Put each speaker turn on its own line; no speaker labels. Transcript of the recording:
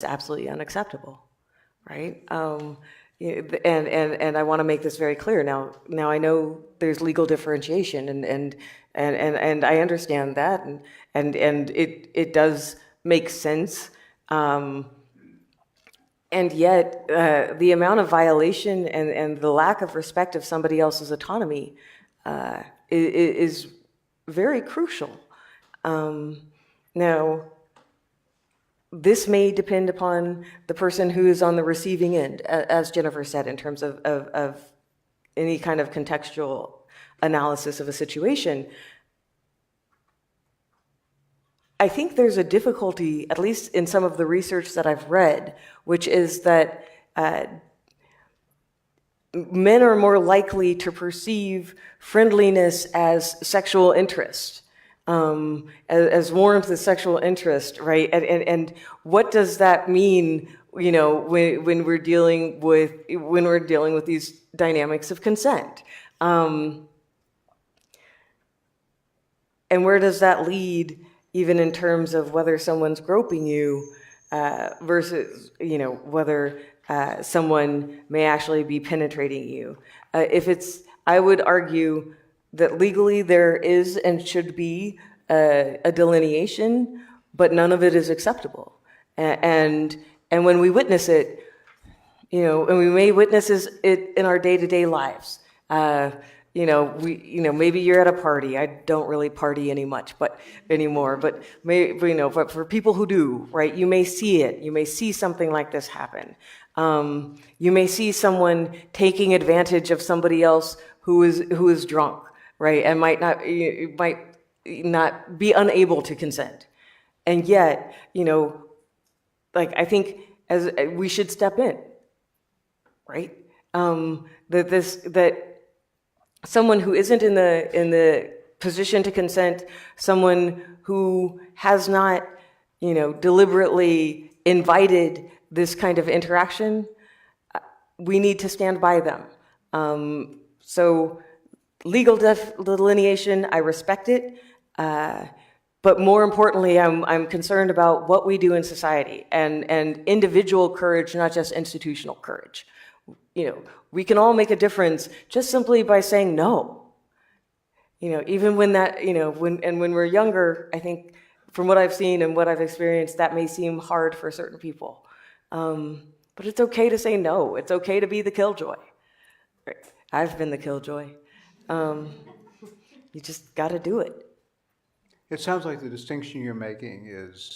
absolutely unacceptable, right? And I want to make this very clear. Now I know there's legal differentiation, and I understand that, and it does make sense. And yet, the amount of violation and the lack of respect of somebody else's autonomy is very crucial. Now, this may depend upon the person who is on the receiving end, as Jennifer said, in terms of any kind of contextual analysis of a situation. I think there's a difficulty, at least in some of the research that I've read, which is that men are more likely to perceive friendliness as sexual interest, as warmth as sexual interest, right? And what does that mean? You know, when we're dealing with these dynamics of consent, and where does that lead, even in terms of whether someone's groping you versus, whether someone may actually be penetrating you. I would argue that legally there is and should be a delineation, but none of it is acceptable. And when we witness it, and we may witness it in our day-to-day lives. Maybe you're at a party. I don't really party anymore, but but for people who do, right, you may see it. You may see something like this happen. You may see someone taking advantage of somebody else who is drunk, right, and might not be unable to consent. And yet, I think as we should step in, right? That someone who isn't in the position to consent, someone who has not, deliberately invited this kind of interaction, we need to stand by them. So legal delineation, I respect it, but more importantly, I'm concerned about what we do in society and individual courage, not just institutional courage. We can all make a difference just simply by saying no. Even when when we're younger, I think from what I've seen and what I've experienced, that may seem hard for certain people. But it's okay to say no. It's okay to be the killjoy. I've been the killjoy. You just got to do it.
It sounds like the distinction you're making is